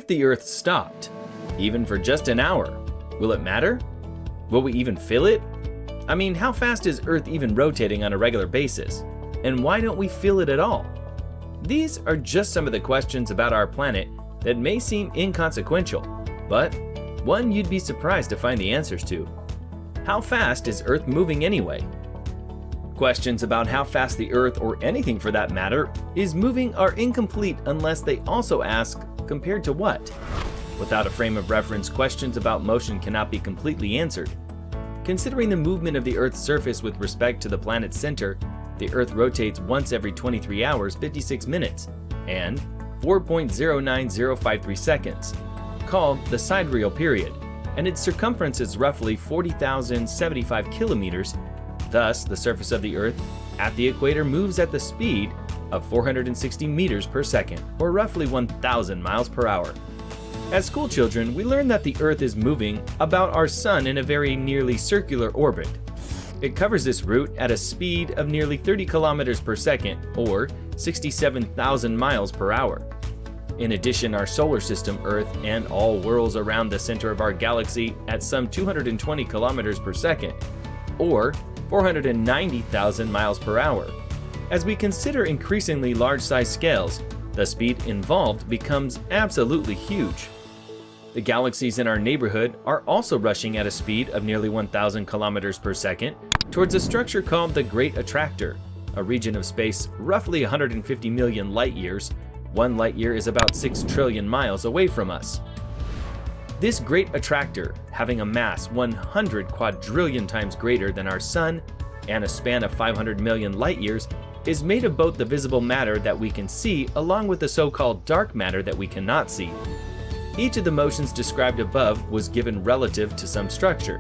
if the Earth stopped, even for just an hour? Will it matter? Will we even feel it? I mean, how fast is Earth even rotating on a regular basis? And why don't we feel it at all? These are just some of the questions about our planet that may seem inconsequential, but one you'd be surprised to find the answers to. How fast is Earth moving anyway? Questions about how fast the Earth, or anything for that matter, is moving are incomplete unless they also ask, compared to what? Without a frame of reference, questions about motion cannot be completely answered. Considering the movement of the Earth's surface with respect to the planet's center, the Earth rotates once every 23 hours, 56 minutes, and 4.09053 seconds, called the sidereal period, and its circumference is roughly 40,075 kilometers. Thus, the surface of the Earth at the equator moves at the speed of 460 meters per second, or roughly 1,000 miles per hour. As school children, we learned that the Earth is moving about our Sun in a very nearly circular orbit. It covers this route at a speed of nearly 30 kilometers per second, or 67,000 miles per hour. In addition, our solar system, Earth, and all whirls around the center of our galaxy at some 220 kilometers per second, or 490,000 miles per hour. As we consider increasingly large-sized scales, the speed involved becomes absolutely huge. The galaxies in our neighborhood are also rushing at a speed of nearly 1,000 kilometers per second towards a structure called the Great Attractor, a region of space roughly 150 million light-years. 1 light-year is about 6 trillion miles away from us. This Great Attractor, having a mass 100 quadrillion times greater than our Sun and a span of 500 million light-years, is made of both the visible matter that we can see along with the so-called dark matter that we cannot see. Each of the motions described above was given relative to some structure.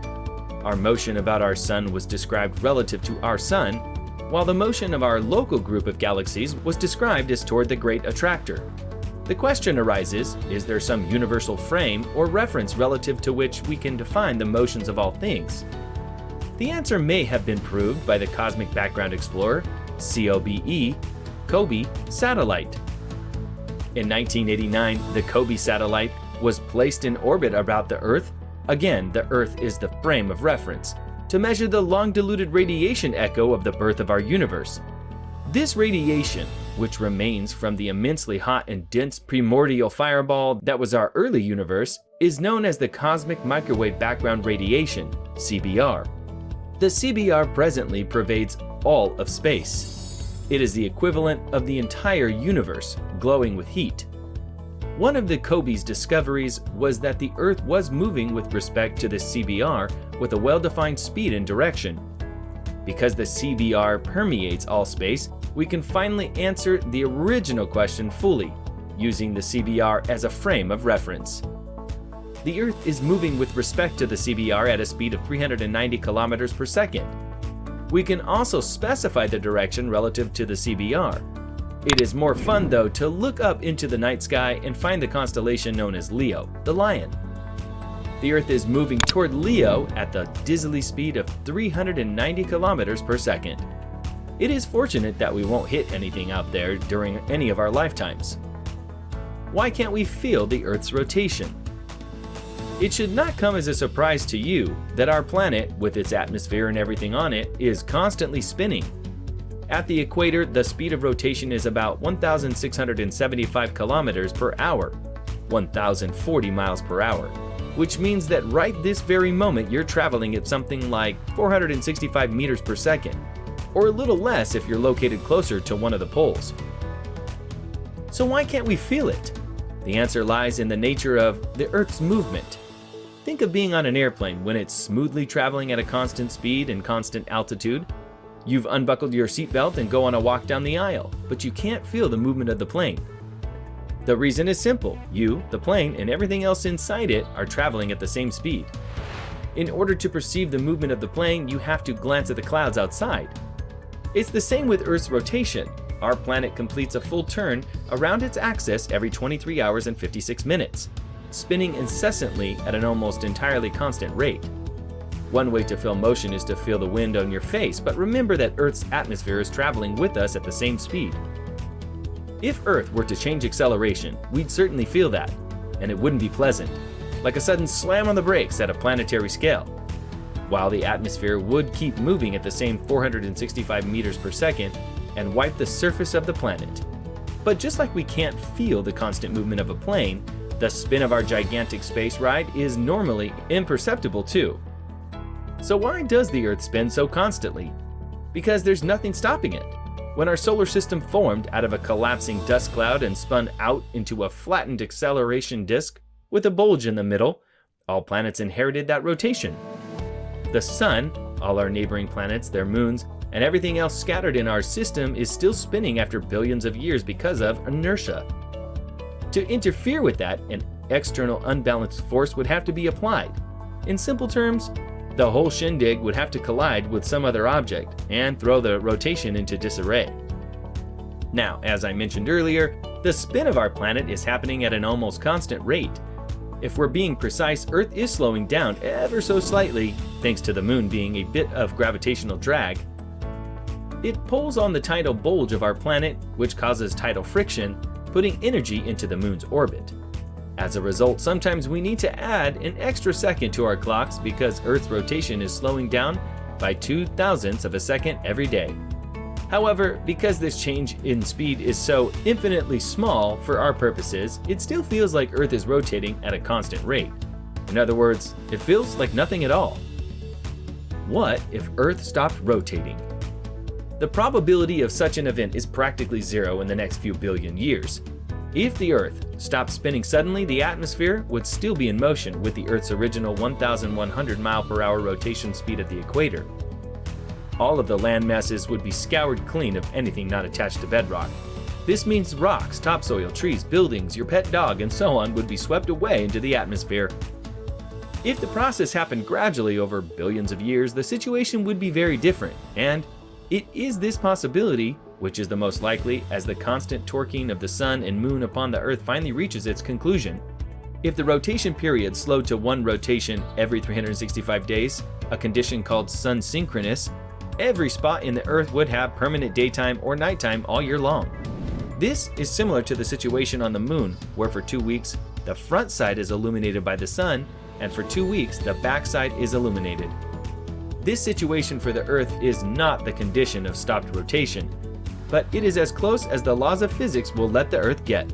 Our motion about our Sun was described relative to our Sun, while the motion of our local group of galaxies was described as toward the Great Attractor. The question arises, is there some universal frame or reference relative to which we can define the motions of all things? The answer may have been proved by the Cosmic Background Explorer, COBE, satellite. In 1989, the COBE satellite was placed in orbit about the Earth. Again, the Earth is the frame of reference, to measure the long-diluted radiation echo of the birth of our universe. This radiation, which remains from the immensely hot and dense primordial fireball that was our early universe, is known as the Cosmic Microwave Background Radiation, CBR. The CBR presently pervades all of space. It is the equivalent of the entire universe, glowing with heat. One of the COBE's discoveries was that the Earth was moving with respect to the CBR with a well-defined speed and direction. Because the CBR permeates all space, we can finally answer the original question fully, using the CBR as a frame of reference. The Earth is moving with respect to the CBR at a speed of 390 kilometers per second. We can also specify the direction relative to the CBR. It is more fun, though, to look up into the night sky and find the constellation known as Leo, the lion. The Earth is moving toward Leo at the dizzily speed of 390 kilometers per second. It is fortunate that we won't hit anything out there during any of our lifetimes. Why can't we feel the Earth's rotation? It should not come as a surprise to you that our planet, with its atmosphere and everything on it, is constantly spinning. At the equator, the speed of rotation is about 1,675 kilometers per hour, 1,040 miles per hour, which means that right this very moment you're traveling at something like 465 meters per second, or a little less if you're located closer to one of the poles. So why can't we feel it? The answer lies in the nature of the Earth's movement. Think of being on an airplane when it's smoothly traveling at a constant speed and constant altitude. You've unbuckled your seatbelt and go on a walk down the aisle, but you can't feel the movement of the plane. The reason is simple. You, the plane, and everything else inside it are traveling at the same speed. In order to perceive the movement of the plane, you have to glance at the clouds outside. It's the same with Earth's rotation. Our planet completes a full turn around its axis every 23 hours and 56 minutes, spinning incessantly at an almost entirely constant rate. One way to feel motion is to feel the wind on your face, but remember that Earth's atmosphere is traveling with us at the same speed. If Earth were to change acceleration, we'd certainly feel that. and it wouldn't be pleasant, like a sudden slam on the brakes at a planetary scale. While the atmosphere would keep moving at the same 465 meters per second and wipe the surface of the planet. But just like we can't feel the constant movement of a plane, the spin of our gigantic space ride is normally imperceptible too. So why does the Earth spin so constantly? Because there's nothing stopping it. When our solar system formed out of a collapsing dust cloud and spun out into a flattened acceleration disk with a bulge in the middle, all planets inherited that rotation. The Sun, all our neighboring planets, their moons, and everything else scattered in our system is still spinning after billions of years because of inertia. To interfere with that, an external unbalanced force would have to be applied. In simple terms, the whole shindig would have to collide with some other object and throw the rotation into disarray. Now, as I mentioned earlier, the spin of our planet is happening at an almost constant rate. If we're being precise, Earth is slowing down ever so slightly, thanks to the Moon being a bit of gravitational drag. It pulls on the tidal bulge of our planet, which causes tidal friction, putting energy into the Moon's orbit. As a result, sometimes we need to add an extra second to our clocks because Earth's rotation is slowing down by 0.002 of a second every day. However, because this change in speed is so infinitely small for our purposes, it still feels like Earth is rotating at a constant rate. In other words, it feels like nothing at all. What if Earth stopped rotating? The probability of such an event is practically zero in the next few billion years. If the Earth stopped spinning suddenly, the atmosphere would still be in motion with the Earth's original 1,100 mile/hour rotation speed at the equator. All of the land masses would be scoured clean of anything not attached to bedrock. This means rocks, topsoil, trees, buildings, your pet dog, and so on would be swept away into the atmosphere. If the process happened gradually over billions of years, the situation would be very different, and it is this possibility, which is the most likely, as the constant torquing of the Sun and Moon upon the Earth finally reaches its conclusion. If the rotation period slowed to one rotation every 365 days, a condition called sun synchronous, every spot in the Earth would have permanent daytime or nighttime all year long. This is similar to the situation on the Moon, where for 2 weeks, the front side is illuminated by the Sun, and for 2 weeks, the back side is illuminated. This situation for the Earth is not the condition of stopped rotation, but it is as close as the laws of physics will let the Earth get.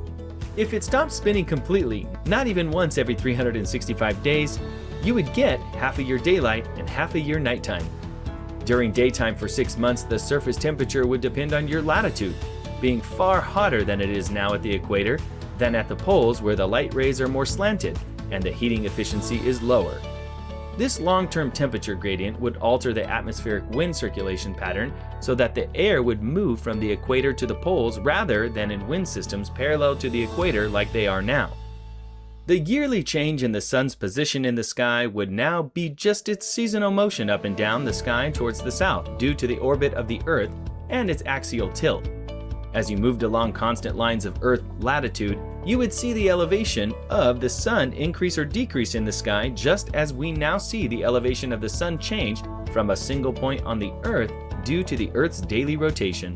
If it stopped spinning completely, not even once every 365 days, you would get half a year daylight and half a year nighttime. During daytime for 6 months, the surface temperature would depend on your latitude, being far hotter than it is now at the equator than at the poles where the light rays are more slanted and the heating efficiency is lower. This long-term temperature gradient would alter the atmospheric wind circulation pattern so that the air would move from the equator to the poles rather than in wind systems parallel to the equator like they are now. The yearly change in the Sun's position in the sky would now be just its seasonal motion up and down the sky towards the south due to the orbit of the Earth and its axial tilt. As you moved along constant lines of Earth latitude, you would see the elevation of the Sun increase or decrease in the sky, just as we now see the elevation of the Sun change from a single point on the Earth due to the Earth's daily rotation.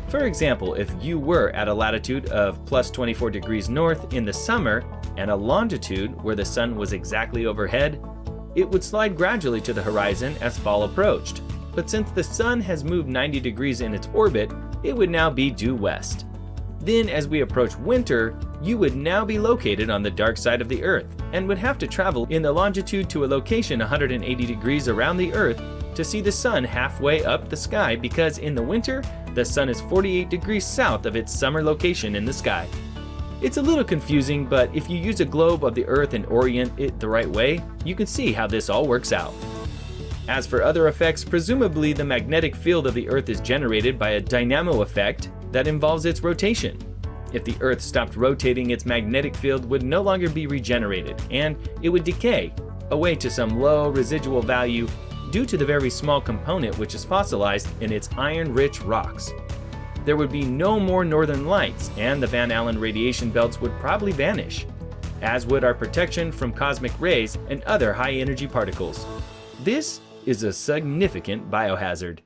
For example, if you were at a latitude of plus 24 degrees north in the summer and a longitude where the Sun was exactly overhead, it would slide gradually to the horizon as fall approached. But since the Sun has moved 90 degrees in its orbit, it would now be due west. Then as we approach winter, you would now be located on the dark side of the Earth and would have to travel in the longitude to a location 180 degrees around the Earth to see the Sun halfway up the sky, because in the winter, the Sun is 48 degrees south of its summer location in the sky. It's a little confusing, but if you use a globe of the Earth and orient it the right way, you can see how this all works out. As for other effects, presumably the magnetic field of the Earth is generated by a dynamo effect that involves its rotation. If the Earth stopped rotating, its magnetic field would no longer be regenerated, and it would decay away to some low residual value due to the very small component which is fossilized in its iron-rich rocks. There would be no more northern lights, and the Van Allen radiation belts would probably vanish, as would our protection from cosmic rays and other high-energy particles. This is a significant biohazard.